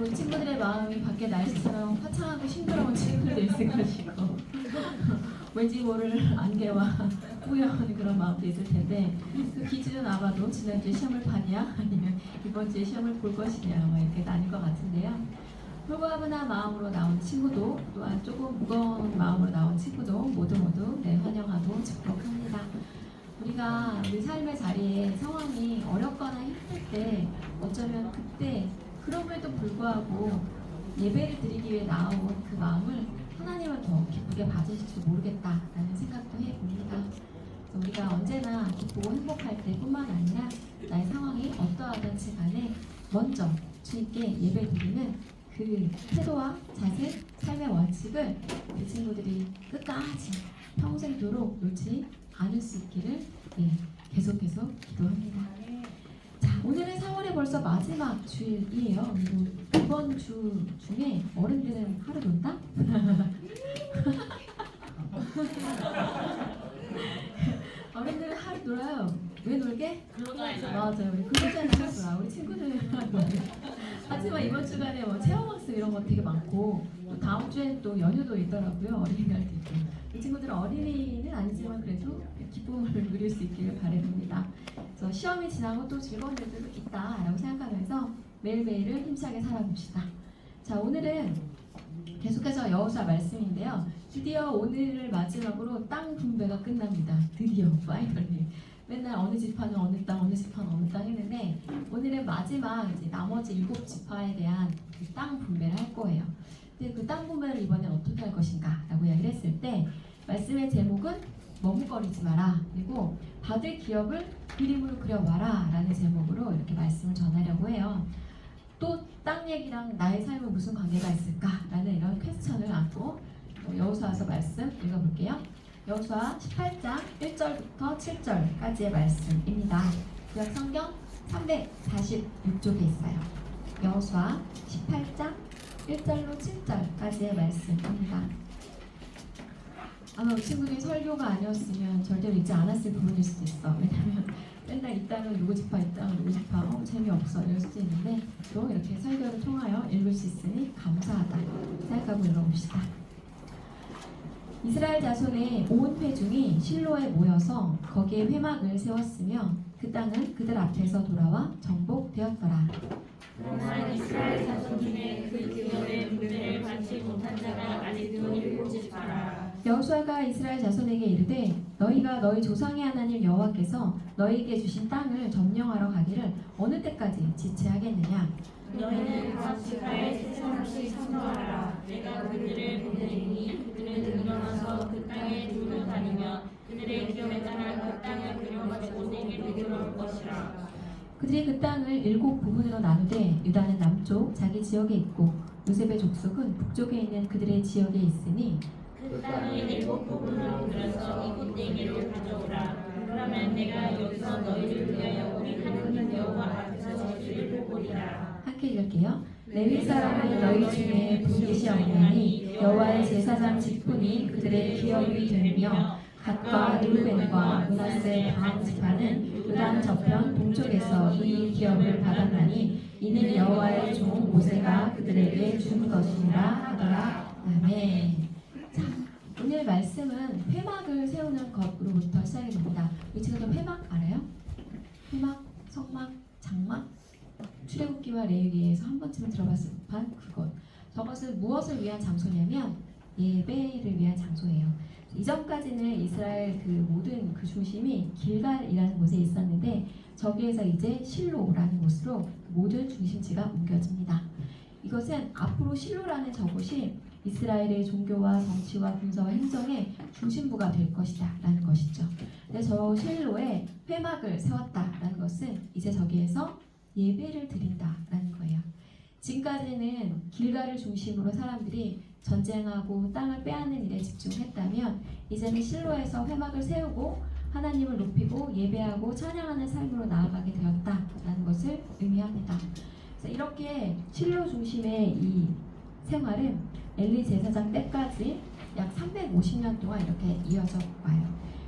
우리 친구들의 마음이 밖에 날씨처럼 화창하고 싱그러운 친구들도 있을 것이고 왠지 모를 안개와 뿌연 그런 마음도 있을 텐데 그 기준은 아마도 지난주에 시험을 봤냐 아니면 이번 주에 시험을 볼 것이냐 이렇게 나뉠 것 같은데요. 홀가분한 마음으로 나온 친구도 또한 조금 무거운 마음으로 나온 친구도 모두 환영하고 축복합니다. 우리가 우리 삶의 자리에 상황이 어렵거나 힘들 때 어쩌면 그때 그럼에도 불구하고 예배를 드리기 위해 나온 그 마음을 하나님은 더 기쁘게 봐주실지 모르겠다라는 생각도 해봅니다. 우리가 언제나 기쁘고 행복할 때뿐만 아니라 나의 상황이 어떠하든지 간에 먼저 주님께 예배 드리는 그 태도와 자세, 삶의 원칙을 우리 친구들이 끝까지 평생도록 놓지 않을 수 있기를 계속 기도합니다. 자, 오늘은 4월의 벌써 마지막 주일이에요. 그리고 이번 주 중에 어른들은 하루 논다? 어른들은 하루 놀아요. 왜 놀게? 맞아요. 우리 근로자는 하루 놀아. 우리 친구들은 하루 놀아. 하지만 이번 주간에 체험학습 이런 거 되게 많고 또 다음 주엔 또 연휴도 있더라고요. 어린이날도 있고. 이 친구들은 어린이는 아니지만 그래도 기쁨을 누릴 수 있기를 바랍니다. 그래서 시험이 지나고 또 즐거운 일들도 있다라고 생각하면서 매일매일을 힘차게 살아봅시다. 자, 오늘은 계속해서 여호수아 말씀인데요. 드디어 오늘을 마지막으로 땅 분배가 끝납니다. 드디어 파이널리. 맨날 어느 지파는 어느 땅, 어느 지파는 어느 땅 했는데 오늘은 마지막 이제 나머지 7지파에 대한 그 땅 분배를 할 거예요. 근데 그 땅 분배를 이번엔 어떻게 할 것인가 라고 이야기를 했을 때 말씀의 제목은 머뭇거리지 마라, 그리고 받을 기업을 그림으로 그려와라 라는 제목으로 이렇게 말씀을 전하려고 해요. 또 땅 얘기랑 나의 삶은 무슨 관계가 있을까 라는 이런 퀘스천을 안고 여호수아서 말씀 읽어볼게요. 여호수아 18장 1절부터 7절까지의 말씀입니다. 구약 성경 346쪽에 있어요. 여호수아 18장 1절로 7절까지의 말씀입니다. 아마 우리 친구들이 설교가 아니었으면 절대로 읽지 않았을 부분일 수도 있어. 왜냐면 맨날 이 땅은 누구 지파, 이 땅은 누구 지파, 재미없어 이럴 수도 있는데 또 이렇게 설교를 통하여 읽을 수 있으니 감사하다 생각하고 읽어봅시다. 이스라엘 자손의 온 회중이 실로에 모여서 거기에 회막을 세웠으며 그 땅은 그들 앞에서 돌아와 정복되었더라. 그러나 이스라엘 자손 중에 그 기업의 분배를 받지 못한 자가 아직도 7지파라. 여호수아가 이스라엘 자손에게 이르되 너희가 너희 조상의 하나님 여호와께서 너희에게 주신 땅을 점령하러 가기를 어느 때까지 지체하겠느냐. 너희는 각 지파에 세 사람씩 선거하라. 내가 그들을 보내리니 그들은 일어나서 그 땅에 두루 다니며 그들의 기업에 따라 그 땅을 그려가지고 내게로 들어올 것이라. 그들이 그 땅을 7부분으로 나누되 유다는 남쪽 자기 지역에 있고 요셉의 족속은 북쪽에 있는 그들의 지역에 있으니 그 땅을 7부분으로 그려서 이곳 내게로 가져오라. 그러면 내가 여기서 너희를 위하여 우리 하나님 여호와 앞에서 저주를 보리라. 함께 읽을게요. 레위 사람은 너희 중에 분깃이 없나니 여호와의 제사장 직분이 그들의 기업이 되며 갓과 르우벤과 므낫세 반 지파는 요단 저편 동쪽에서 이 기업을 받았나니 이는 여호와의 종 모세가 그들에게 준 것이니라 하더라. 아멘. 자, 오늘 말씀은 회막을 세우는 것으로부터 시작이 됩니다. 이 친구들 회막 알아요? 회막, 성막, 장막? 출애굽기와 레위기에서 한 번쯤은 들어봤을 법한 그것. 저것은 무엇을 위한 장소냐면 예배를 위한 장소예요. 이전까지는 이스라엘 그 모든 그 중심이 길갈이라는 곳에 있었는데 저기에서 이제 실로라는 곳으로 모든 중심지가 옮겨집니다. 이것은 앞으로 실로라는 저곳이 이스라엘의 종교와 정치와 군사와 행정의 중심부가 될 것이다 라는 것이죠. 근데 저 실로에 회막을 세웠다라는 것은 이제 저기에서 예배를 드린다라는 거예요. 지금까지는 길갈을 중심으로 사람들이 전쟁하고 땅을 빼앗는 일에 집중했다면 이제는 실로에서 회막을 세우고 하나님을 높이고 예배하고 찬양하는 삶으로 나아가게 되었다라는 것을 의미합니다. 그래서 이렇게 실로 중심의 이 생활은 엘리 제사장 때까지 약 350년 동안 이렇게 이어져 와요.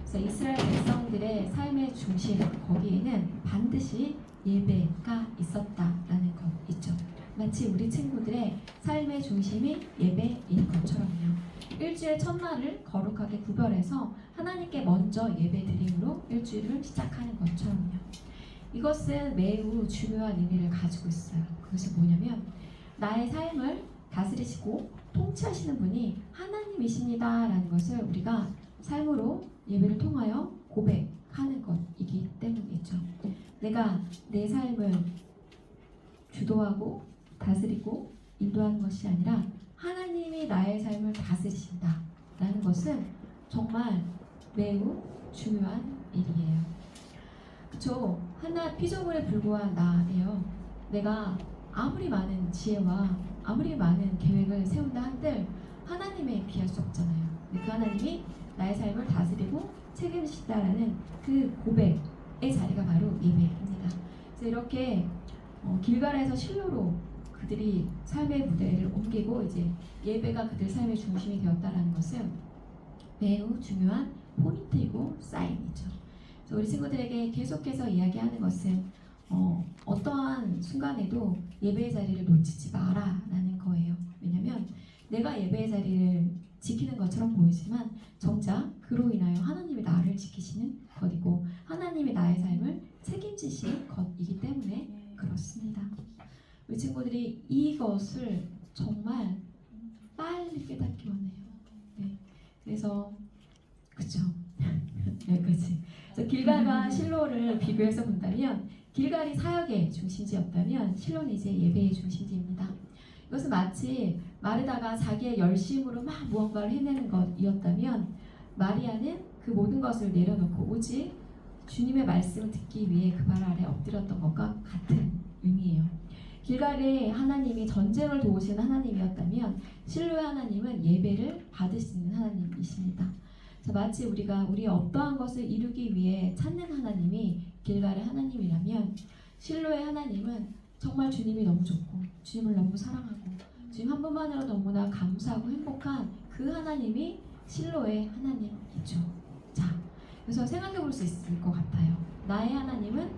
그래서 이스라엘 백성들의 삶의 중심 거기에는 반드시 예배가 있었다라는 것 있죠. 맞죠? 마치 우리 친구들의 삶의 중심이 예배인 것처럼요. 일주일 첫날을 거룩하게 구별해서 하나님께 먼저 예배 드림으로 일주일을 시작하는 것처럼요. 이것은 매우 중요한 의미를 가지고 있어요. 그것이 뭐냐면 나의 삶을 다스리시고 통치하시는 분이 하나님이십니다라는 것을 우리가 삶으로 예배를 통하여 고백하는 것이기 때문이죠. 내가 내 삶을 주도하고 다스리고 인도하는 것이 아니라 하나님이 나의 삶을 다스리신다라는 것은 정말 매우 중요한 일이에요. 그쵸? 하나 피조물에 불과한 나예요. 내가 아무리 많은 지혜와 아무리 많은 계획을 세운다 한들 하나님에 비할 수 없잖아요. 근데 그 하나님이 나의 삶을 다스리고 책임지시다라는 그 고백의 자리가 바로 예배입니다. 그래서 이렇게 길갈에서 실로로 그들이 삶의 무대를 옮기고 이제 예배가 그들 삶의 중심이 되었다라는 것은 매우 중요한 포인트이고 사인이죠. 그래서 우리 친구들에게 계속해서 이야기하는 것은 어떠한 순간에도 예배의 자리를 놓치지 마라라는 거예요. 왜냐하면 내가 예배의 자리를 지키는 것처럼 보이지만 정작 그로 인하여 하나님이 나를 지키시는 것이고 하나님이 나의 삶을 책임지실 것이기 때문에 그렇습니다. 우리 친구들이 이것을 정말 빨리 깨닫기 원해요. 네. 그래서 그쵸? 여기까지. 그래서 길갈과 실로를 비교해서 본다면 길갈이 사역의 중심지였다면 실로는 이제 예배의 중심지입니다. 이것은 마치 마르다가 자기의 열심으로 막 무언가를 해내는 것이었다면 마리아는 그 모든 것을 내려놓고 오직 주님의 말씀을 듣기 위해 그 발 아래 엎드렸던 것과 같은 의미예요. 길갈의 하나님이 전쟁을 도우시는 하나님이었다면 실로의 하나님은 예배를 받으시는 하나님이십니다. 자, 마치 우리가 우리의 어떠한 것을 이루기 위해 찾는 하나님이 길갈의 하나님이라면 실로의 하나님은 정말 주님이 너무 좋고 주님을 너무 사랑하고 주님 한 분만으로 너무나 감사하고 행복한 그 하나님이 실로의 하나님이죠. 자, 그래서 생각해 볼 수 있을 것 같아요. 나의 하나님은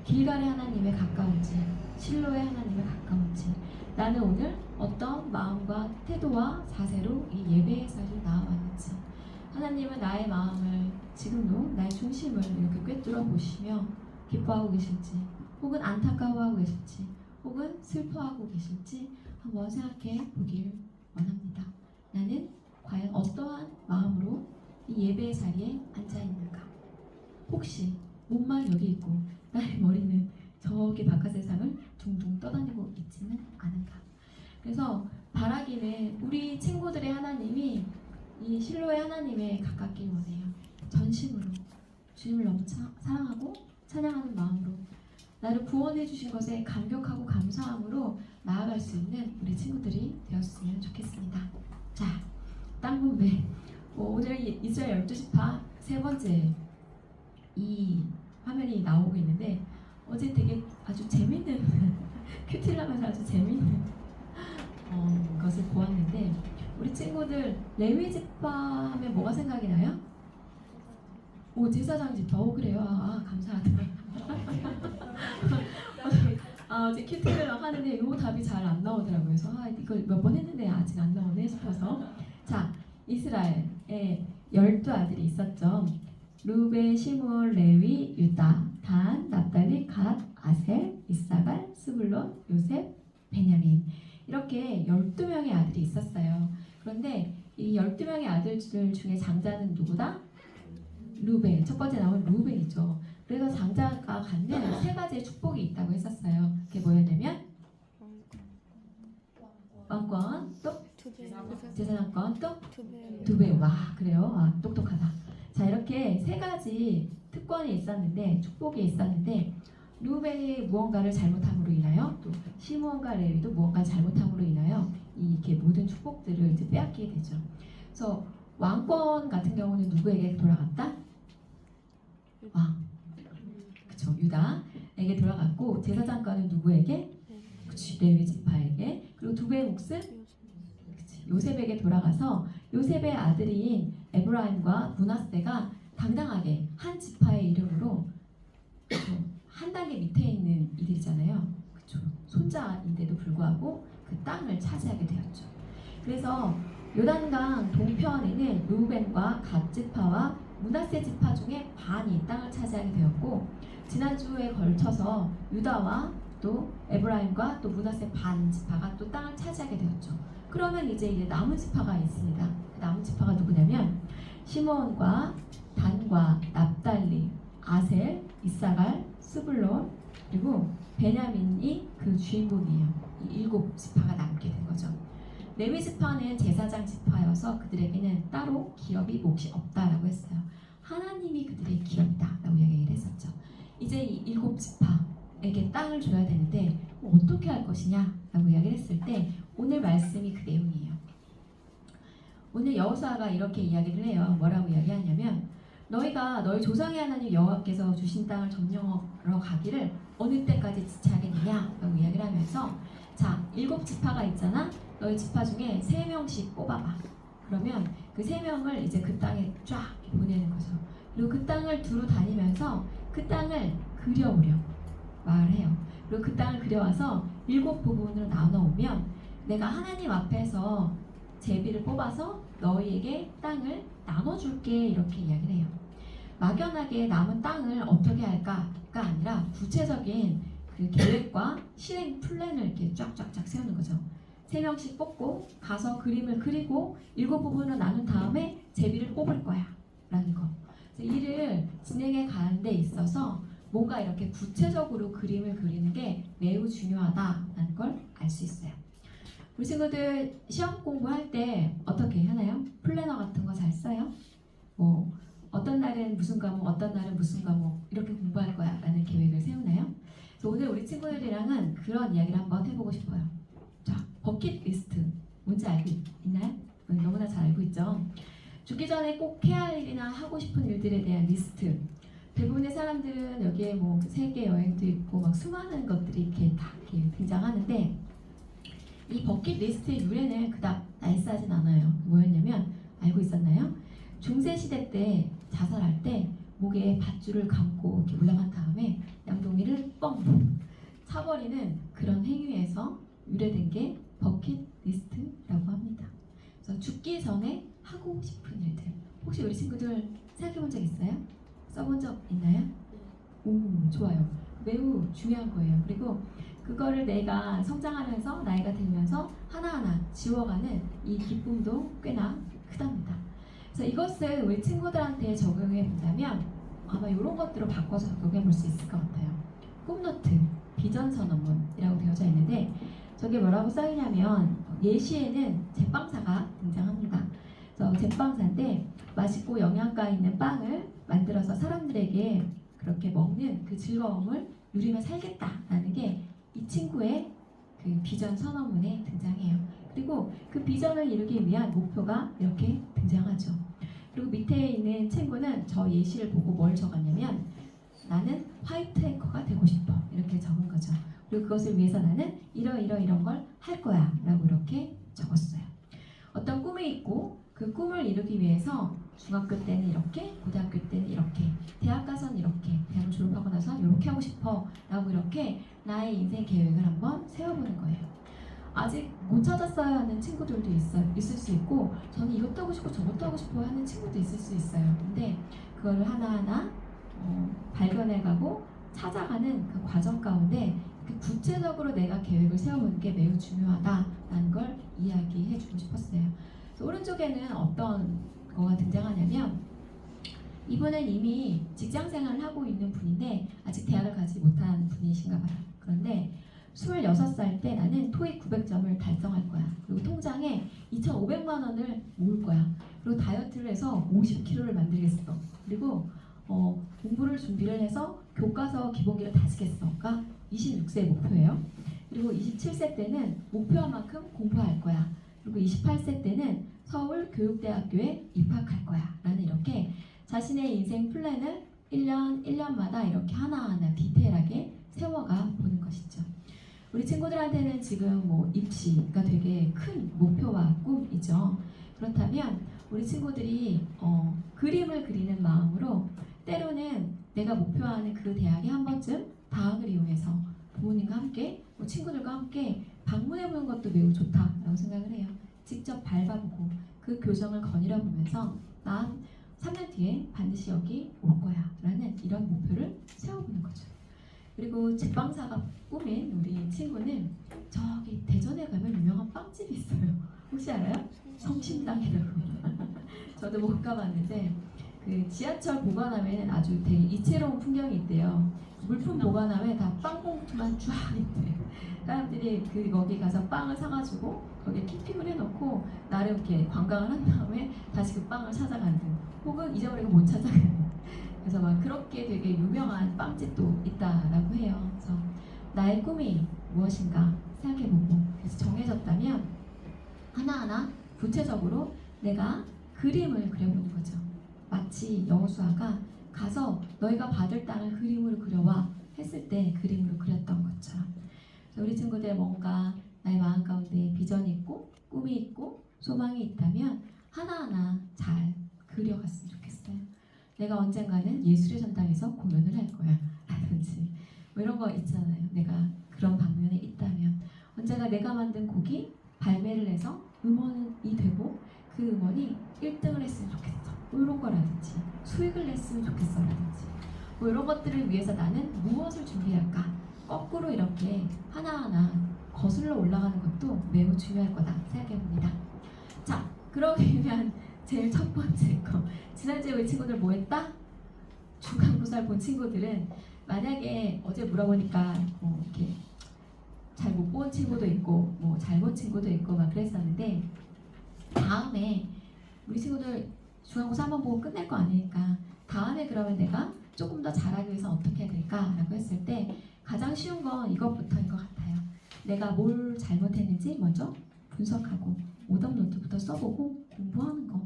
길갈의 하나님에 가까운지 실로의 하나님에 가까운지 나는 오늘 어떤 마음과 태도와 자세로 이 예배의 자리에 나아왔는지 하나님은 나의 마음을 지금도 나의 중심을 이렇게 꿰뚫어 보시며 기뻐하고 계실지 혹은 안타까워하고 계실지 혹은 슬퍼하고 계실지 한번 생각해 보길 원합니다. 나는 과연 어떠한 마음으로 이 예배의 자리에 앉아 있는가? 혹시 몸만 여기 있고 나의 머리는 저기 바깥 세상을 둥둥 떠다니고 있지는 않은가? 그래서 바라기는 우리 친구들의 하나님이 이 실로의 하나님에 가깝길 원해요. 전심으로 주님을 너무 사랑하고 찬양하는 마음으로 나를 구원해 주신 것에 감격하고 감사함으로 나아갈 수 있는 우리 친구들이 되었으면 좋겠습니다. 자, 땅분배 오늘 이스라엘 12지파 세 번째 이 화면이 나오고 있는데 어제 되게 아주 재밌는 큐티라면서 아주 재밌는 것을 보았는데 우리 친구들 레위지파 하면 뭐가 생각이 나요? 오, 제사장 지파. 오, 그래요. 감사하다. 어제 큐티를 하는데 요 답이 잘 안 나오더라고요. 그래서 이걸 몇 번 했는데 아직 안 나오네 싶어서 자, 이스라엘에 12아들이 있었죠. 루벤, 시므온, 레위, 유다, 단, 납달리, 갓, 아셀, 이사갈, 스불론, 요셉, 베냐민 이렇게 12명의 아들이 있었어요. 그런데 이 12명의 아들들 중에 장자는 누구다? 루벤. 첫 번째 나온 루벤이죠. 그래서 장자가 갖는 세 가지의 축복이 있다고 했었어요. 그게 뭐였냐면 왕권, 또 제사장권, 또 2배. 와, 그래요? 똑똑하다. 자, 이렇게 세 가지 특권이 있었는데 축복이 있었는데 루벤이 무언가를 잘못함으로 인하여 또 시므온과 레위도 무언가 잘못함으로 인하여 이렇게 모든 축복들을 이제 빼앗기게 되죠. 그래서 왕권 같은 경우는 누구에게 돌아갔다? 왕. 그쵸, 유다에게 돌아갔고 제사장권은 누구에게? 그치, 레위 지파에게. 그리고 2배의 몫은 그치, 요셉에게 돌아가서 요셉의 아들인 에브라임과 므낫세가 당당하게 한 지파의 이름으로 한 단계 밑에 있는 이들이잖아요. 그쵸? 손자인데도 불구하고 그 땅을 차지하게 되었죠. 그래서 요단강 동편에는 루벤과 갓 지파와 므낫세 지파 중에 반이 땅을 차지하게 되었고, 지난주에 걸쳐서 유다와 또 에브라임과 또 므낫세 반 지파가 또 땅을 차지하게 되었죠. 그러면 이제 남은 지파가 있습니다. 그 남은 지파가 누구냐면 시므온과 단과 납달리, 아셀, 이사갈, 스불론, 그리고 베냐민이 그 주인공이에요. 이 7지파가 남게 된 거죠. 레위 지파는 제사장 지파여서 그들에게는 따로 기업이 몫이 없다라고 했어요. 하나님이 그들의 기업이다라고 얘기를 했었죠. 이제 이 7지파에게 땅을 줘야 되는데 어떻게 할 것이냐라고 이야기를 했을 때 오늘 말씀이 그 내용이에요. 오늘 여호수아가 이렇게 이야기를 해요. 뭐라고 이야기하냐면 너희가 너희 조상의 하나님 여호와께서 주신 땅을 점령하러 가기를 어느 때까지 지체하겠느냐라고 이야기를 하면서, 자, 7지파가 있잖아. 너희 지파 중에 3명씩 뽑아봐. 그러면 그 3명을 이제 그 땅에 쫙 보내는 거죠. 그리고 그 땅을 두루 다니면서 그 땅을 그려오려 말을 해요. 그리고 그 땅을 그려와서 7부분으로 나눠오면 내가 하나님 앞에서 제비를 뽑아서 너희에게 땅을 나눠줄게, 이렇게 이야기를 해요. 막연하게 남은 땅을 어떻게 할까가 아니라 구체적인 그 계획과 실행 플랜을 이렇게 쫙쫙쫙 세우는 거죠. 3명씩 뽑고 가서 그림을 그리고 7부분으로 나눈 다음에 제비를 뽑을 거야 라는 거. 그래서 일을 진행해 가는 데 있어서 뭔가 이렇게 구체적으로 그림을 그리는 게 매우 중요하다라는 걸 알 수 있어요. 우리 친구들 시험 공부할 때 어떻게 하나요? 플래너 같은 거 잘 써요? 뭐 어떤 날은 무슨 과목, 어떤 날은 무슨 과목 이렇게 공부할 거야 라는 계획을 세우나요? 그래서 오늘 우리 친구들이랑은 그런 이야기를 한번 해보고 싶어요. 자, 버킷리스트 뭔지 알고 있나요? 너무나 잘 알고 있죠? 죽기 전에 꼭 해야 할 일이나 하고 싶은 일들에 대한 리스트. 대부분의 사람들은 여기에 뭐 세계 여행도 있고 막 수많은 것들이 이렇게 다 이렇게 등장하는데, 이 버킷리스트의 유래는 그닥 나이스하진 않아요. 뭐였냐면 알고 있었나요? 중세시대 때 자살할 때 목에 밧줄을 감고 이렇게 올라간 다음에 양동이를 뻥 차버리는 그런 행위에서 유래된 게 버킷리스트라고 합니다. 그래서 죽기 전에 하고 싶은 일들, 혹시 우리 친구들 생각해 본 적 있어요? 써본 적 있나요? 오, 좋아요. 매우 중요한 거예요. 그리고 그거를 내가 성장하면서 나이가 들면서 하나하나 지워가는 이 기쁨도 꽤나 크답니다. 그래서 이것을 우리 친구들한테 적용해 본다면 아마 이런 것들로 바꿔서 적용해 볼 수 있을 것 같아요. 꿈노트, 비전 선언문이라고 되어져 있는데 저게 뭐라고 써있냐면 예시에는 제빵사가 등장합니다. 그래서 제빵사인데 맛있고 영양가 있는 빵을 만들어서 사람들에게 그렇게 먹는 그 즐거움을 누리며 살겠다라는 게 이 친구의 그 비전 선언문에 등장해요. 그리고 그 비전을 이루기 위한 목표가 이렇게 등장하죠. 그리고 밑에 있는 친구는 저 예시를 보고 뭘 적었냐면 나는 화이트 해커가 되고 싶어 이렇게 적은 거죠. 그리고 그것을 위해서 나는 이런 걸 할 거야 라고 이렇게 적었어요. 어떤 꿈이 있고 그 꿈을 이루기 위해서 중학교 때는 이렇게, 고등학교 때는 이렇게, 대학 가서는 이렇게, 대학을 졸업하고 나서 이렇게 하고 싶어 라고 이렇게 나의 인생 계획을 한번 세워보는 거예요. 아직 못 찾았어야 하는 친구들도 있을 수 있고 저는 이것도 하고 싶고 저것도 하고 싶어 하는 친구도 있을 수 있어요. 근데 그거를 하나하나 발견해가고 찾아가는 그 과정 가운데 구체적으로 내가 계획을 세워보는 게 매우 중요하다라는 걸 이야기해주고 싶었어요. 그래서 오른쪽에는 어떤 거가 등장하냐면 이분은 이미 직장 생활을 하고 있는 분인데 아직 대학을 가지 못한 분이신가 봐요. 그런데 26살 때 나는 토익 900점을 달성할 거야. 그리고 통장에 2,500만 원을 모을 거야. 그리고 다이어트를 해서 50kg를 만들겠어. 그리고 공부를 준비를 해서 교과서 기본기를 다지겠어가 26세의 목표예요. 그리고 27세 때는 목표한 만큼 공부할 거야. 그리고 28세 때는 서울교육대학교에 입학할 거야. 라는 이렇게 자신의 인생 플랜을 1년마다 이렇게 하나하나 디테일하게 세워가 보는 것이죠. 우리 친구들한테는 지금 뭐 입시가 되게 큰 목표와 꿈이죠. 그렇다면 우리 친구들이 그림을 그리는 마음으로 때로는 내가 목표하는 그 대학에 한 번쯤 방학을 이용해서 부모님과 함께 뭐 친구들과 함께 방문해보는 것도 매우 좋다라고 생각을 해요. 직접 밟아보고 그 교정을 거닐어보면서 나 3년 뒤에 반드시 여기 올 거야 라는 이런 목표를 세워보는 거죠. 그리고 제빵사가 꾸민 우리 친구는 저기 대전에 가면 유명한 빵집이 있어요. 혹시 알아요? 성심당이라고. 저도 못 가봤는데 그 지하철 보관함에는 아주 되게 이채로운 풍경이 있대요. 물품 보관함에 다 빵 봉투만 쫙 있대. 사람들이 그 거기 가서 빵을 사가지고 거기에 키핑을 해놓고 나름 이렇게 관광을 한 다음에 다시 그 빵을 찾아가는, 혹은 잊어버리고 못 찾아가는. 그래서 막 그렇게 되게 유명한 빵집도 있다라고 해요. 그래서 나의 꿈이 무엇인가 생각해보고, 그래서 정해졌다면 하나하나 구체적으로 내가 그림을 그려보는 거죠. 마치 여호수아가 가서 너희가 받을 땅을 그림으로 그려와 했을 때 그림으로 그렸던 것처럼, 그래서 우리 친구들 뭔가 나의 마음 가운데 비전이 있고 꿈이 있고 소망이 있다면 하나하나 잘 그려갔으면 좋겠어요. 내가 언젠가는 예술의 전당에서 공연을 할 거야 라든지 뭐 이런 거 있잖아요. 내가 그런 방면에 있다면 언젠가 내가 만든 곡이 발매를 해서 음원이 되고 그 음원이 1등을 했으면 좋겠어 뭐 이런 거라든지, 수익을 냈으면 좋겠어 라든지 뭐 이런 것들을 위해서 나는 무엇을 준비할까, 거꾸로 이렇게 하나하나 거슬러 올라가는 것도 매우 중요할 거다 생각해 봅니다. 자, 그러기 위한 제일 첫 번째 거, 지난주에 우리 친구들 뭐 했다? 중간고사를 본 친구들은 만약에 어제 물어보니까 뭐 이렇게 잘 못 본 친구도 있고 뭐 잘 본 친구도 있고 막 그랬었는데, 다음에 우리 친구들 중간고사 한번 보고 끝낼 거 아니니까 다음에 그러면 내가 조금 더 잘하기 위해서 어떻게 해야 될까라고 했을 때 가장 쉬운 건 이것부터인 것 같아요. 내가 뭘 잘못했는지 먼저 분석하고 오답 노트부터 써보고 공부하는 거.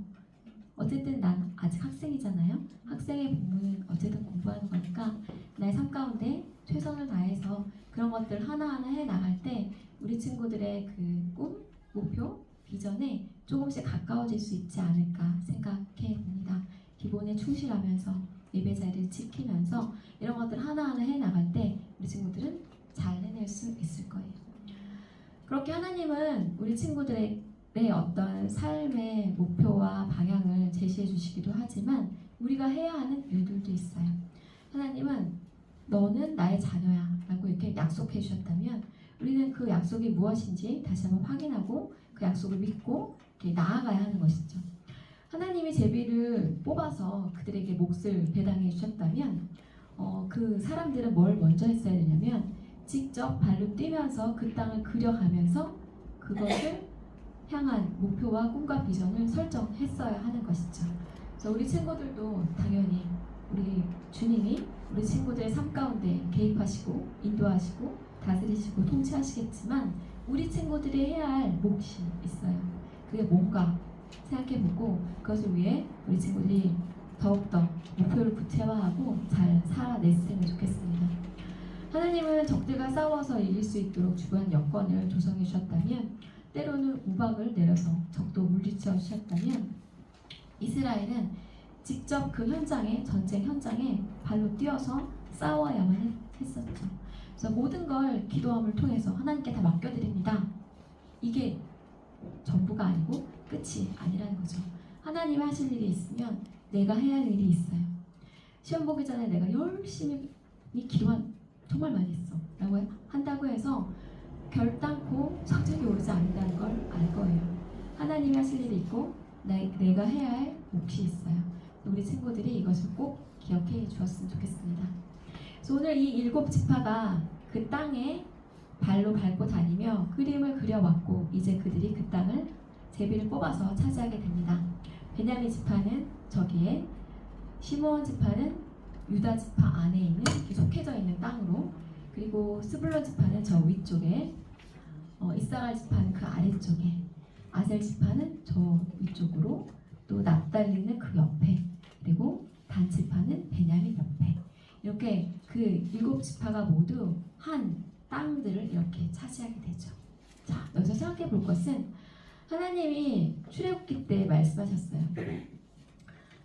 어쨌든 난 아직 학생이잖아요. 학생의 본분은 어쨌든 공부하는 거니까 나의 삶 가운데 최선을 다해서 그런 것들 하나하나 해 나갈 때 우리 친구들의 그 꿈, 목표, 비전에 조금씩 가까워질 수 있지 않을까 생각해 봅니다. 기본에 충실하면서 예배 자리를 지키면서 이런 것들 하나하나 해 나갈 때 우리 친구들은 잘 해낼 수 있을 거예요. 그렇게 하나님은 우리 친구들의 어떤 삶의 목표와 방향을 제시해 주시기도 하지만 우리가 해야 하는 일들도 있어요. 하나님은 너는 나의 자녀야 라고 이렇게 약속해 주셨다면 우리는 그 약속이 무엇인지 다시 한번 확인하고 그 약속을 믿고 이렇게 나아가야 하는 것이죠. 하나님이 제비를 뽑아서 그들에게 몫을 배당해 주셨다면 그 사람들은 뭘 먼저 했어야 되냐면 직접 발로 뛰면서 그 땅을 그려가면서 그것을 향한 목표와 꿈과 비전을 설정했어야 하는 것이죠. 그래서 우리 친구들도 당연히 우리 주님이 우리 친구들의 삶 가운데 개입하시고 인도하시고 다스리시고 통치하시겠지만 우리 들이 해야 할 몫이 있어요. 그게 뭔가 생각해보고 그것을 위해 우리 친구들이 더욱더 목표를 구체화하고 잘 살아냈으면 좋겠습니다. 하나님은 적들과 싸워서 이길 수 있도록 주변 여건을 조성해 주셨다면, 때로는 우박을 내려서 적도 물리쳐 주셨다면 이스라엘은 직접 그 현장에, 전쟁 현장에 발로 뛰어서 싸워야만 했었죠. 그래서 모든 걸 기도함을 통해서 하나님께 다 맡겨드립니다. 이게 전부가 아니고 끝이 아니라는 거죠. 하나님 하실 일이 있으면 내가 해야 할 일이 있어요. 시험 보기 전에 내가 열심히 기도한 정말 많이 했어 라고 한다고 해서 결단코 성적이 오르지 않는다는 걸 알 거예요. 하나님이 하실 일이 있고 내가 해야 할 몫이 있어요. 우리 친구들이 이것을 꼭 기억해 주었으면 좋겠습니다. 그래서 오늘 이 7지파가 그 땅에 발로 밟고 다니며 그림을 그려왔고 이제 그들이 그 땅을 제비를 뽑아서 차지하게 됩니다. 베냐민 지파는 저기에, 시므온 지파는 유다 지파 안에 있는 속해져 있는 땅으로, 그리고 스불론 지파는 저 위쪽에, 이사갈 지파는 그 아래쪽에, 아셀 지파는 저 위쪽으로, 또 납달리는 그 옆에, 그리고 단 지파는 베냐민 옆에, 이렇게 그 7지파가 모두 한 땅들을 이렇게 차지하게 되죠. 자, 여기서 생각해 볼 것은 하나님이 출애굽기 때 말씀하셨어요.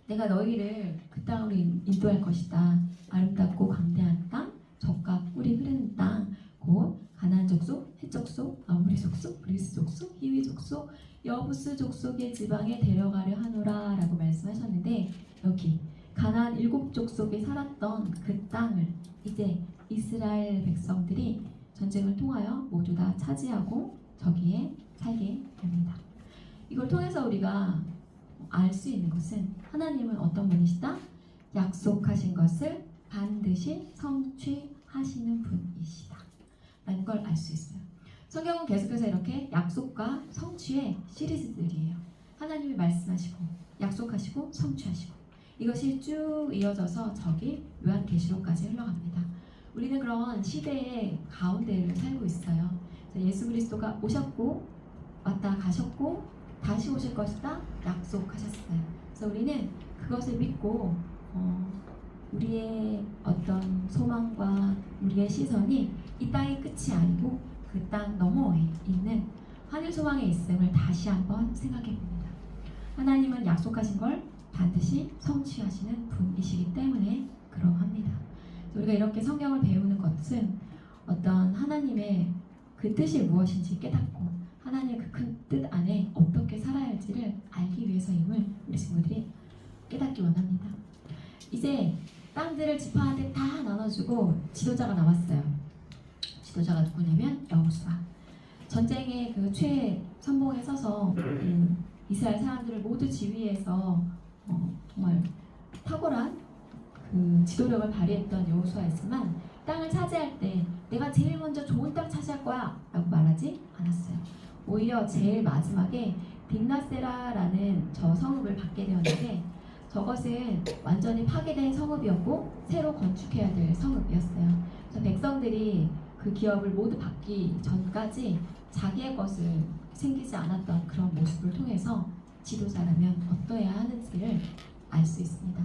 내가 너희를 그 땅으로 인도할 것이다. 아름답고 광대한 땅, 젖과 꿀이 흐르는 땅, 곧 가나안 족속, 헷 족속, 아모리 족속, 브리스 족속, 히위 족속, 여부스 족속의 지방에 데려가려 하노라 라고 말씀하셨는데, 여기 가나안 7족속에 살았던 그 땅을 이제 이스라엘 백성들이 전쟁을 통하여 모두 다 차지하고 저기에 살게 됩니다. 이걸 통해서 우리가 알 수 있는 것은 하나님은 어떤 분이시다? 약속하신 것을 반드시 성취하시는 분이시다 라는 걸 알 수 있어요. 성경은 계속해서 이렇게 약속과 성취의 시리즈들이에요. 하나님이 말씀하시고 약속하시고 성취하시고, 이것이 쭉 이어져서 저기 요한계시록까지 흘러갑니다. 우리는 그런 시대의 가운데를 살고 있어요. 예수 그리스도가 오셨고 왔다 가셨고 다시 오실 것이다 약속하셨어요. 그래서 우리는 그것을 믿고 우리의 어떤 소망과 우리의 시선이 이 땅의 끝이 아니고 그 땅 너머에 있는 하늘 소망에 있음을 다시 한번 생각해 봅니다. 하나님은 약속하신 걸 반드시 성취하시는 분이시기 때문에 그러합니다. 우리가 이렇게 성경을 배우는 것은 어떤 하나님의 그 뜻이 무엇인지 깨닫고 하나님의 그 큰 뜻 안에 어떻게 살아야 할지를 알기 위해서임을 우리 친구들이 깨닫기 원합니다. 이제 땅들을 지파한테 다 나눠주고 지도자가 나왔어요. 지도자가 누구냐면 여호수아. 전쟁의 그 최선봉에 서서 이스라엘 사람들을 모두 지휘해서 정말 탁월한 그 지도력을 발휘했던 여호수아였지만, 땅을 차지할 때 내가 제일 먼저 좋은 땅 차지할 거야 라고 말하지 않았어요. 오히려 제일 마지막에 딥나세라라는 저 성읍을 받게 되었는데, 저것은 완전히 파괴된 성읍이었고 새로 건축해야 될 성읍이었어요. 그래서 백성들이 그 기업을 모두 받기 전까지 자기의 것을 생기지 않았던 그런 모습을 통해서 지도자라면 어떠해야 하는지를 알 수 있습니다.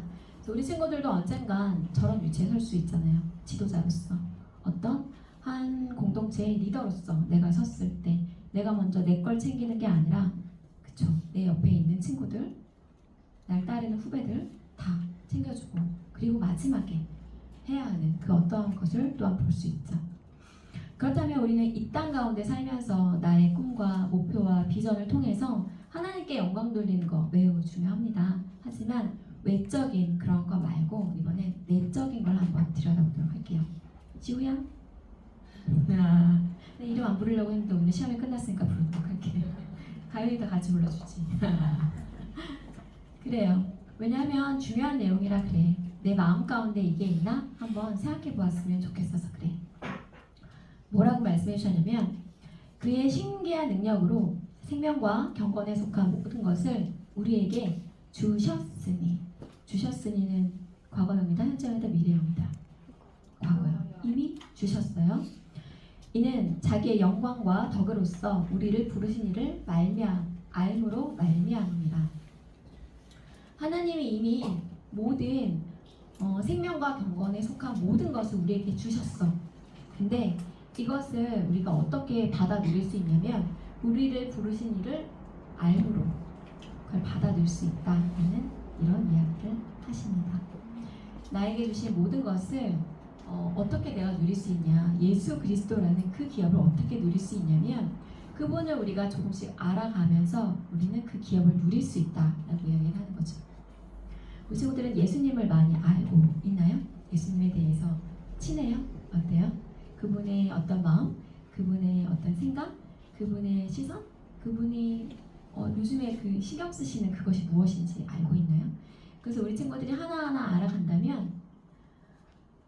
우리 친구들도 언젠간 저런 위치에 설 수 있잖아요. 지도자로서, 어떤 한 공동체의 리더로서 내가 섰을 때 내가 먼저 내 걸 챙기는 게 아니라, 그쵸, 내 옆에 있는 친구들, 날 따르는 후배들 다 챙겨주고, 그리고 마지막에 해야 하는 그 어떠한 것을 또한 볼 수 있죠. 그렇다면 우리는 이 땅 가운데 살면서 나의 꿈과 목표와 비전을 통해서 하나님께 영광 돌리는 거 매우 중요합니다. 하지만 외적인 그런 거 말고 이번엔 내적인 걸 한번 들여다보도록 할게요. 지우야? 내 이름 안 부르려고 했는데 오늘 시험이 끝났으니까 부르도록 할게요. 가연이도 같이 불러주지. 그래요. 왜냐하면 중요한 내용이라 그래. 내 마음 가운데 이게 있나? 한번 생각해 보았으면 좋겠어서 그래. 뭐라고 말씀해 주셨냐면, 그의 신기한 능력으로 생명과 경건에 속한 모든 것을 우리에게 주셨으니. 주셨으니는 과거형이다, 현재형이다, 미래형이다. 과거요. 이미 주셨어요. 이는 자기의 영광과 덕으로서 우리를 부르신 이를 알므로 말미암습니다. 하나님이 이미 모든 생명과 경건에 속한 모든 것을 우리에게 주셨어. 근데 이것을 우리가 어떻게 받아 누릴 수 있냐면, 우리를 부르신 이를 알므로 그걸 받아 누릴 수 있다는 이런 이야기를 하십니다. 나에게 주신 모든 것을 어떻게 내가 누릴 수 있냐, 예수 그리스도라는 그 기업을 어떻게 누릴 수 있냐면, 그분을 우리가 조금씩 알아가면서 우리는 그 기업을 누릴 수 있다라고 이야기를 하는 거죠. 우리 친구들은 예수님을 많이 알고 있나요? 예수님에 대해서 친해요? 어때요? 그분의 어떤 마음, 그분의 어떤 생각, 그분의 시선, 그분이 요즘에 그 신경 쓰시는 그것이 무엇인지 알고 있나요? 그래서 우리 친구들이 하나하나 알아간다면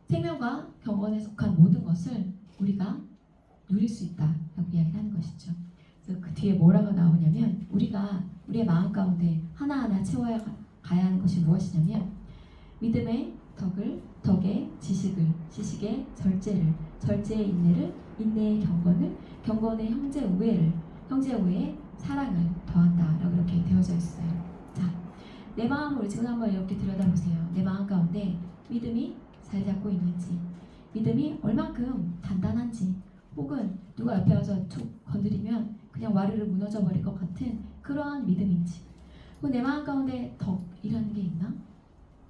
생명과 경건에 속한 모든 것을 우리가 누릴 수 있다라고 이야기를 하는 것이죠. 그래서 그 뒤에 뭐라고 나오냐면, 우리가 우리의 마음 가운데 하나하나 채워야 가야 하는 것이 무엇이냐면, 믿음의 덕을, 덕의 지식을, 지식의 절제를, 절제의 인내를, 인내의 경건을, 경건의 형제 우애를, 형제 우애의 사랑을 더한다라고 이렇게 되어져 있어요. 자, 내 마음을 지금 한번 이렇게 들여다보세요. 내 마음 가운데 믿음이 잘 잡고 있는지, 믿음이 얼만큼 단단한지, 혹은 누가 옆에 와서 툭 건드리면 그냥 와르르 무너져 버릴 것 같은 그러한 믿음인지, 혹은 내 마음 가운데 덕이라는 게 있나?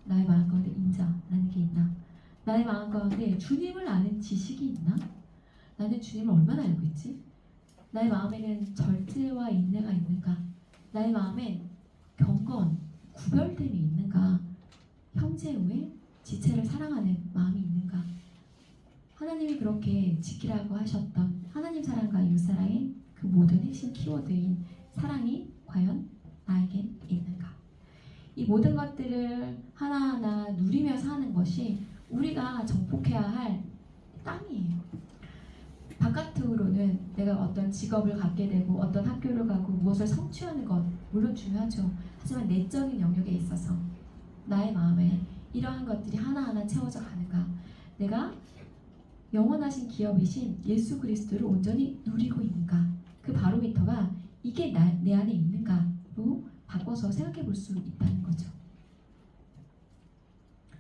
나의 마음 가운데 인자라는 게 있나? 나의 마음 가운데 주님을 아는 지식이 있나? 나는 주님을 얼마나 알고 있지? 나의 마음에는 절제와 인내가 있는가? 나의 마음엔 경건, 구별됨이 있는가? 형제 외에 지체를 사랑하는 마음이 있는가? 하나님이 그렇게 지키라고 하셨던 하나님 사랑과 이웃 사랑의 그 모든 핵심 키워드인 사랑이 과연 나에게 있는가? 이 모든 것들을 하나하나 누리며 사는 것이 우리가 정복해야 할 땅이에요. 바깥으로는 내가 어떤 직업을 갖게 되고 어떤 학교를 가고 무엇을 성취하는 것 물론 중요하죠. 하지만 내적인 영역에 있어서 나의 마음에 이러한 것들이 하나하나 채워져 가는가? 내가 영원하신 기업이신 예수 그리스도를 온전히 누리고 있는가? 그 바로미터가 이게 내 안에 있는가로 바꿔서 생각해 볼 수 있다는 거죠.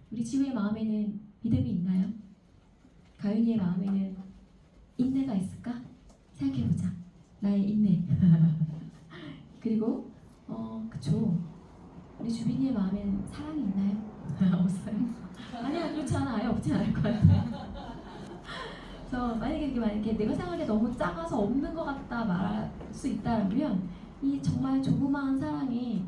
우리 지우의 마음에는 믿음이 있나요? 가윤이의 마음에는 인내가 있을까? 생각해보자. 나의 인내. 그리고 그쵸. 우리 주빈이의 마음에는 사랑이 있나요? 없어요. 아니야, 그렇지 않아. 아예 없진 않을 것 같아요. 그래서 만약에 내가 생각하기에 너무 작아서 없는 것 같다 말할 수 있다면 이 정말 조그마한 사랑이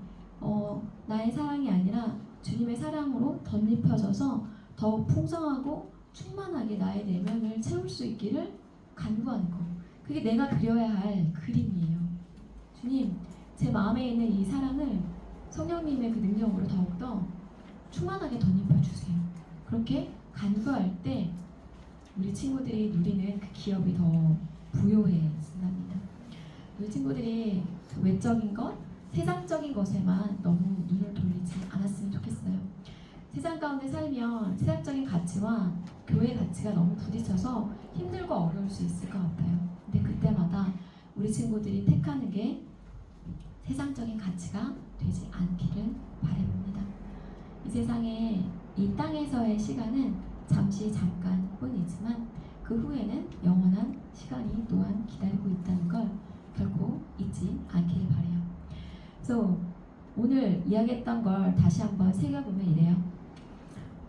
나의 사랑이 아니라 주님의 사랑으로 덧입혀져서 더 풍성하고 충만하게 나의 내면을 채울 수 있기를 간구하는 거. 그게 내가 그려야 할 그림이에요. 주님, 제 마음에 있는 이 사랑을 성령님의 그 능력으로 더욱더 충만하게 덧입혀주세요. 그렇게 간구할 때 우리 친구들이 누리는 그 기업이 더 부요해진답니다. 우리 친구들이 그 외적인 것, 세상적인 것에만 너무 눈을 돌리지 않았으면 좋겠어요. 세상 가운데 살면 세상적인 가치와 교회 가치가 너무 부딪혀서 힘들고 어려울 수 있을 것 같아요. 근데 그때마다 우리 친구들이 택하는 게 세상적인 가치가 되지 않기를 바라봅니다. 이 세상에 이 땅에서의 시간은 잠깐 뿐이지만 그 후에는 영원한 시간이 또한 기다리고 있다는 걸 결코 잊지 않기를 바라요. 그래서 오늘 이야기했던 걸 다시 한번 새겨보면 이래요.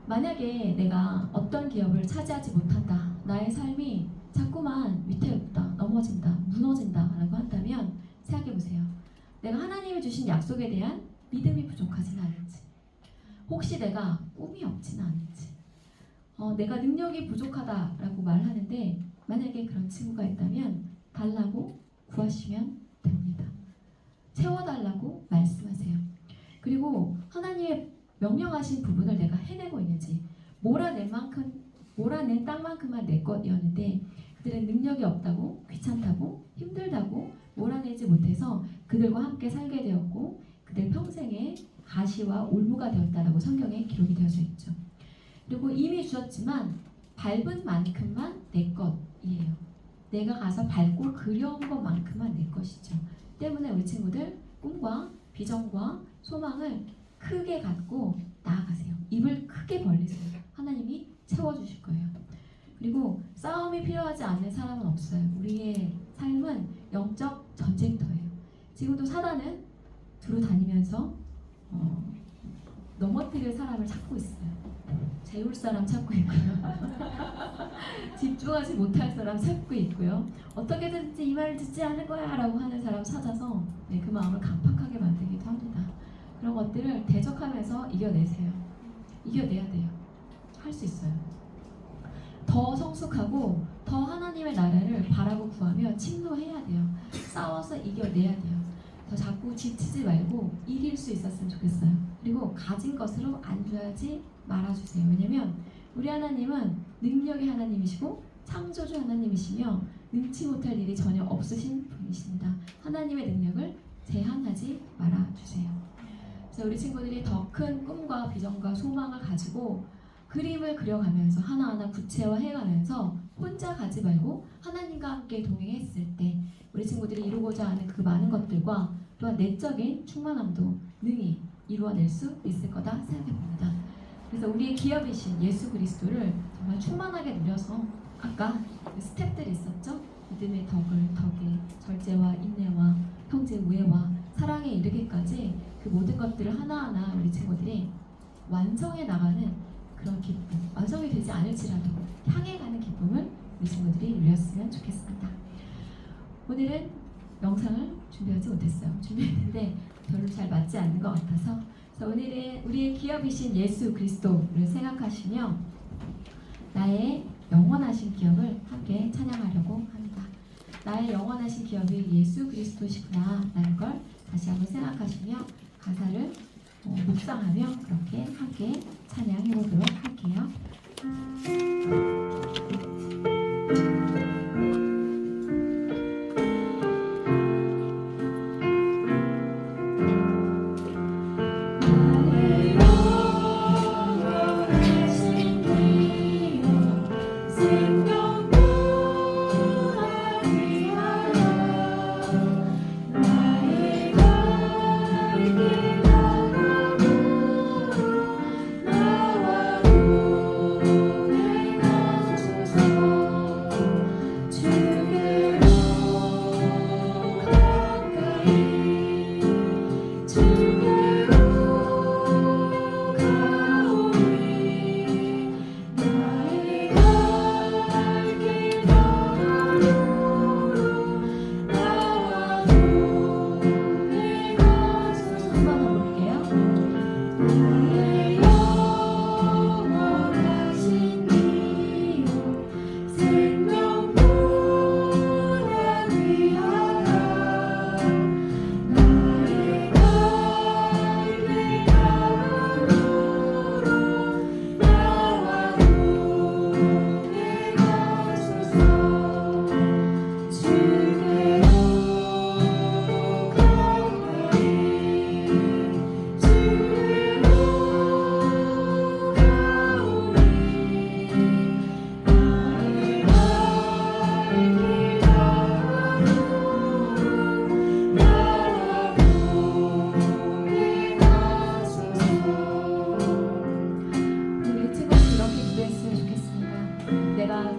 만약에 내가 어떤 기업을 차지하지 못한다, 나의 삶이 자꾸만 위태롭다, 넘어진다, 무너진다 라고 한다면 생각해보세요. 내가 하나님이 주신 약속에 대한 믿음이 부족하진 않은지, 혹시 내가 꿈이 없지는 않은지, 내가 능력이 부족하다라고 말하는데 만약에 그런 친구가 있다면 달라고 구하시면 됩니다. 채워달라고 말씀하세요. 그리고 하나님의 명령하신 부분을 내가 해내고 있는지, 몰아낸 땅만큼만 내 것이었는데 그들은 능력이 없다고, 귀찮다고, 힘들다고 몰아내지 못해서 그들과 함께 살게 되었고 그들 평생의 가시와 올무가 되었다라고 성경에 기록이 되어져 있죠. 그리고 이미 주셨지만 밟은 만큼만 내 것이에요. 내가 가서 밟고 그려온 것만큼만 내 것이죠. 때문에 우리 친구들 꿈과 비전과 소망을 크게 갖고 나아가세요. 입을 크게 벌리세요. 하나님이 채워주실 거예요. 그리고 싸움이 필요하지 않는 사람은 없어요. 우리의 삶은 영적 전쟁터예요. 지금도 사단은 두루 다니면서 넘어뜨릴 사람을 찾고 있어요. 재울 사람 찾고 있고요. 집중하지 못할 사람 찾고 있고요. 어떻게든지 이 말을 듣지 않을 거야 라고 하는 사람 찾아서 그 마음을 강팍하게 만들기도 합니다. 그런 것들을 대적하면서 이겨내세요. 이겨내야 돼요. 할 수 있어요. 더 성숙하고 더 하나님의 나라를 바라고 구하며 침노해야 돼요. 싸워서 이겨내야 돼요. 더 자꾸 지치지 말고 이길 수 있었으면 좋겠어요. 그리고 가진 것으로 안주하지 말아주세요. 왜냐면 우리 하나님은 능력의 하나님이시고 창조주 하나님이시며 능치 못할 일이 전혀 없으신 분이십니다. 하나님의 능력을 제한하지 말아주세요. 그래서 우리 친구들이 더 큰 꿈과 비전과 소망을 가지고 그림을 그려가면서 하나하나 구체화해가면서 혼자 가지 말고 하나님과 함께 동행했을 때 우리 친구들이 이루고자 하는 그 많은 것들과 또한 내적인 충만함도 능히 이루어낼 수 있을 거다 생각해봅니다. 그래서 우리의 기업이신 예수 그리스도를 정말 충만하게 누려서 아까 그 스텝들이 있었죠? 믿음의 덕에 절제와 인내와 형제 우애와 사랑에 이르기까지 그 모든 것들을 하나하나 우리 친구들이 완성해 나가는 그런 기쁨, 완성이 되지 않을지라도 향해 가는 기쁨을 우리 친구들이 누렸으면 좋겠습니다. 오늘은 영상을 준비하지 못했어요. 준비했는데 별로 잘 맞지 않는 것 같아서, 그래서 오늘은 우리의 기업이신 예수 그리스도를 생각하시며 나의 영원하신 기업을 함께 찬양하려고 합니다. 나의 영원하신 기업이 예수 그리스도시구나 라는 걸 다시 한번 생각하시며 가사를 묵상하며 그렇게 함께 찬양해 보도록 할게요.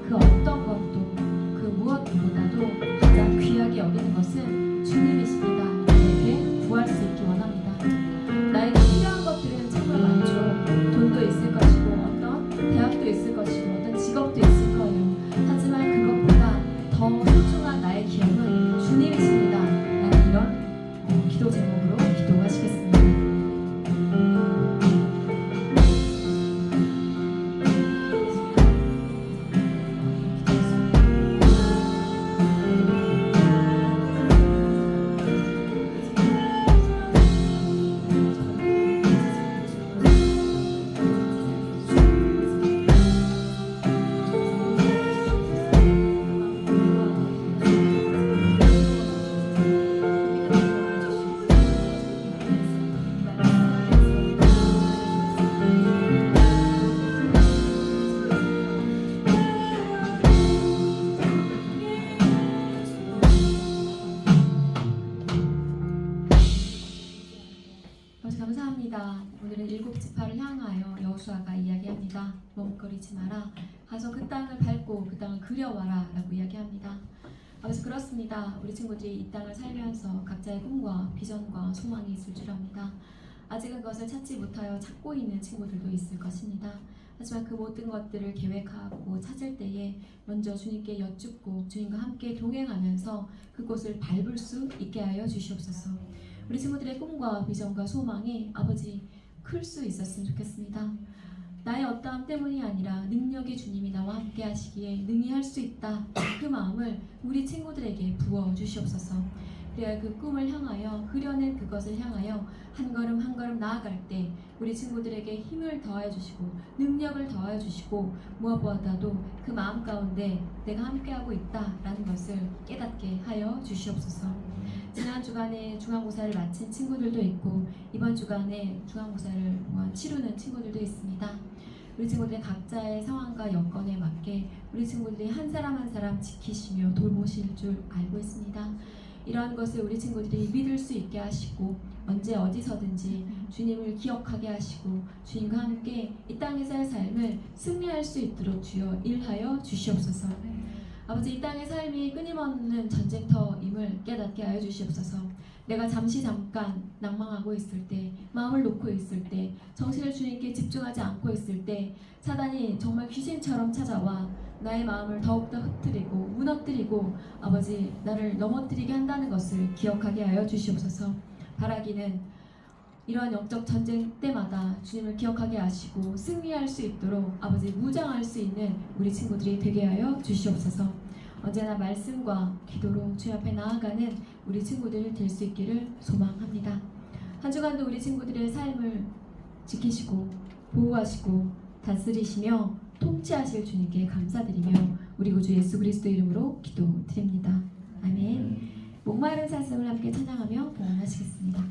그 어떤 것도 그 무엇보다도 가장 귀하게 여기는 것은 주님이십니다. 이렇게 구할 수 있기 원합니다. 나에게 필요한 것들은 정말 많죠. 돈도 있을 것이고 어떤 대학도 있을 것이고 어떤 직업도 있을 거예요. 하지만 그것보다 더 소중한 나의 기업은 주님이십니다. 라는 이런 기도 제목으로 기도하시겠습니다. 감사합니다. 오늘은 일곱 지파를 향하여 여호수아가 이야기합니다. 머뭇거리지 마라. 가서 그 땅을 밟고 그 땅을 그려와라 라고 이야기합니다. 아버지, 그렇습니다. 우리 친구들이 이 땅을 살면서 각자의 꿈과 비전과 소망이 있을 줄 압니다. 아직은 그것을 찾지 못하여 찾고 있는 친구들도 있을 것입니다. 하지만 그 모든 것들을 계획하고 찾을 때에 먼저 주님께 여쭙고 주님과 함께 동행하면서 그곳을 밟을 수 있게 하여 주시옵소서. 우리 친구들의 꿈과 비전과 소망이 아버지 클 수 있었으면 좋겠습니다. 나의 어떠함 때문이 아니라 능력의 주님이 나와 함께 하시기에 능히 할 수 있다. 그 마음을 우리 친구들에게 부어 주시옵소서. 그래야 그 꿈을 향하여 그려낸 그것을 향하여 한 걸음 한 걸음 나아갈 때 우리 친구들에게 힘을 더하여 주시고 능력을 더하여 주시고 무엇보다도 그 마음 가운데 내가 함께하고 있다라는 것을 깨닫게 하여 주시옵소서. 지난 주간에 중간고사를 마친 친구들도 있고 이번 주간에 중간고사를 치르는 친구들도 있습니다. 우리 친구들의 각자의 상황과 여건에 맞게 우리 친구들이 한 사람 한 사람 지키시며 돌보실 줄 알고 있습니다. 이러한 것을 우리 친구들이 믿을 수 있게 하시고 언제 어디서든지 주님을 기억하게 하시고 주님과 함께 이 땅에서의 삶을 승리할 수 있도록 주여 일하여 주시옵소서. 아버지, 이 땅의 삶이 끊임없는 전쟁터임을 깨닫게 하여 주시옵소서. 내가 잠깐 낭망하고 있을 때, 마음을 놓고 있을 때, 정신을 주님께 집중하지 않고 있을 때 사단이 정말 귀신처럼 찾아와 나의 마음을 더욱더 흩뜨리고 무너뜨리고 아버지 나를 넘어뜨리게 한다는 것을 기억하게 하여 주시옵소서. 바라기는 이러한 영적 전쟁 때마다 주님을 기억하게 하시고 승리할 수 있도록 아버지 무장할 수 있는 우리 친구들이 되게 하여 주시옵소서. 언제나 말씀과 기도로 주 앞에 나아가는 우리 친구들 될 수 있기를 소망합니다. 한 주간도 우리 친구들의 삶을 지키시고 보호하시고 다스리시며 통치하실 주님께 감사드리며 우리 구주 예수 그리스도 이름으로 기도드립니다. 아멘. 목마른 사슴을 함께 찬양하며 봉헌하시겠습니다.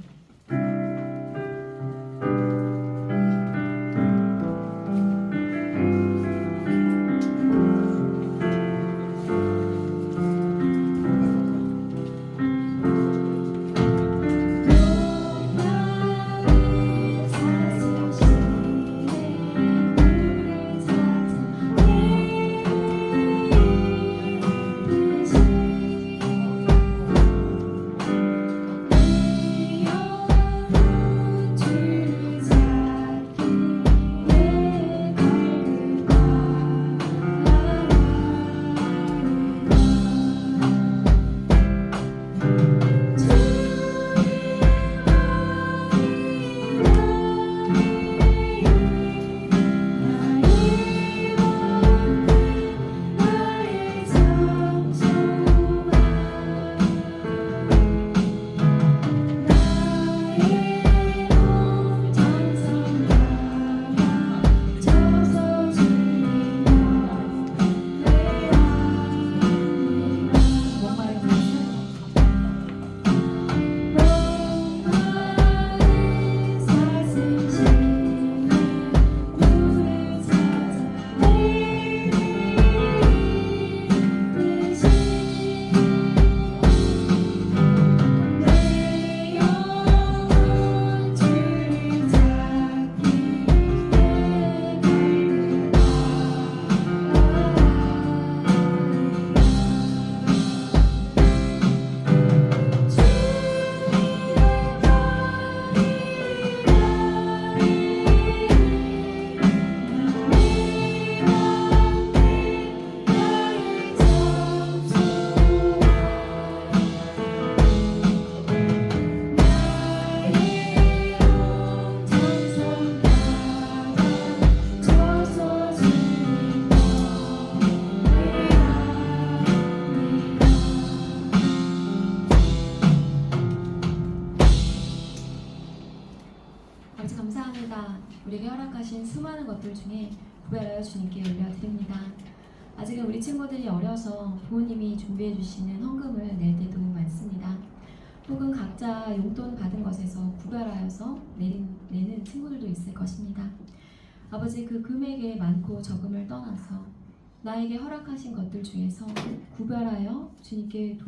아버지 감사합니다. 우리에게 허락하신 수많은 것들 중에 구별하여 주님께 올려드립니다. 아직은 우리 친구들이 어려서 부모님이 준비해 주시는 헌금을 낼 때도 많습니다. 혹은 각자 용돈 받은 것에서 구별하여서 내는 친구들도 있을 것입니다. 아버지 그 금액의 많고 적음을 떠나서 나에게 허락하신 것들 중에서 구별하여 주님께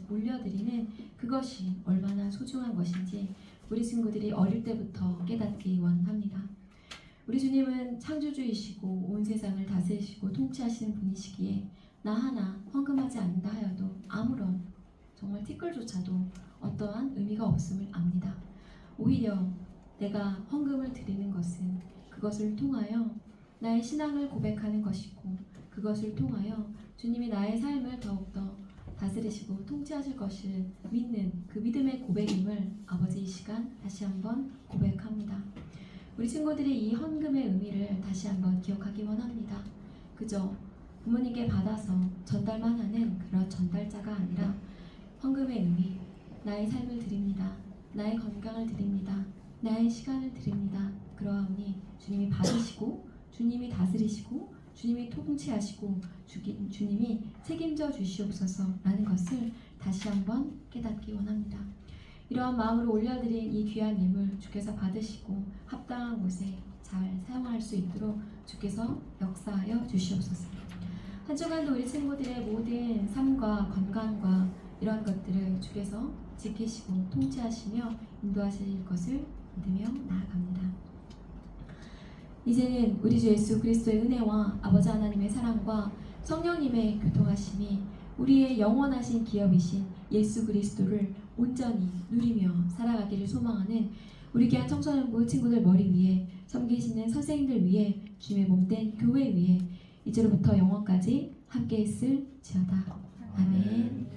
올려드리는 그것이 얼마나 소중한 것인지 우리 친구들이 어릴 때부터 깨닫기 원합니다. 우리 주님은 창조주이시고 온 세상을 다스리시고 통치하시는 분이시기에 나 하나 헌금하지 않는다 하여도 아무런 정말 티끌조차도 어떠한 의미가 없음을 압니다. 오히려 내가 헌금을 드리는 것은 그것을 통하여 나의 신앙을 고백하는 것이고 그것을 통하여 주님이 나의 삶을 더욱더 다스리시고 통치하실 것을 믿는 그 믿음의 고백임을 아버지 이 시간 다시 한번 고백합니다. 우리 친구들이 이 헌금의 의미를 다시 한번 기억하기 원합니다. 그저 부모님께 받아서 전달만 하는 그런 전달자가 아니라 헌금의 의미, 나의 삶을 드립니다. 나의 건강을 드립니다. 나의 시간을 드립니다. 그러하오니 주님이 받으시고 주님이 다스리시고 주님이 통치하시고 주님이 책임져 주시옵소서라는 것을 다시 한번 깨닫기 원합니다. 이러한 마음으로 올려드린 이 귀한 예물 주께서 받으시고 합당한 곳에 잘 사용할 수 있도록 주께서 역사하여 주시옵소서. 한 주간도 우리 친구들의 모든 삶과 건강과 이러한 것들을 주께서 지키시고 통치하시며 인도하실 것을 믿으며 나아갑니다. 이제는 우리 주 예수 그리스도의 은혜와 아버지 하나님의 사랑과 성령님의 교통하심이 우리의 영원하신 기업이신 예수 그리스도를 온전히 누리며 살아가기를 소망하는 우리 귀한 청소년부 친구들 머리 위에 섬기시는 선생님들 위에 주님의 몸된 교회 위에 이제로부터 영원까지 함께 있을지어다. 아멘.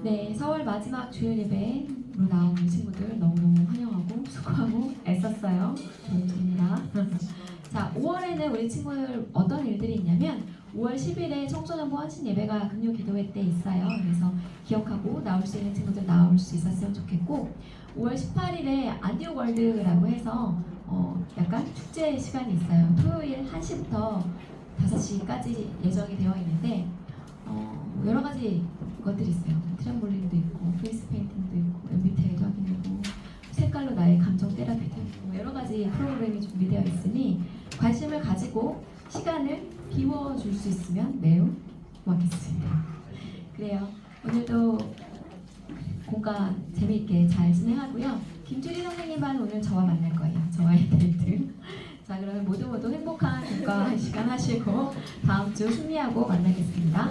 네, 4월 마지막 주일 예배로 나온 우리 친구들 너무너무 환영하고 수고하고 애썼어요. 좋은 일입니다. 자, 5월에는 우리 친구들 어떤 일들이 있냐면 5월 10일에 청소년부 헌신 예배가 금요 기도회 때 있어요. 그래서 기억하고 나올 수 있는 친구들 나올 수 있었으면 좋겠고 5월 18일에 안디오 월드라고 해서 약간 축제 시간이 있어요. 토요일 1시부터 5시까지 예정이 되어 있는데 여러 가지 것들이 있어요. 트램볼린도 있고 페이스 페인팅도 있고 MBTI도 확인하고 색깔로 나의 감정 테라피도 있고 여러 가지 프로그램이 준비되어 있으니 관심을 가지고 시간을 비워줄 수 있으면 매우 고맙겠습니다. 그래요. 오늘도 공과 재미있게 잘 진행하고요. 김주리 선생님 반 오늘 저와 만날 거예요. 저와의 데이트. 자, 그러면 모두 행복한 공과 시간 하시고 다음 주 승리하고 만나겠습니다.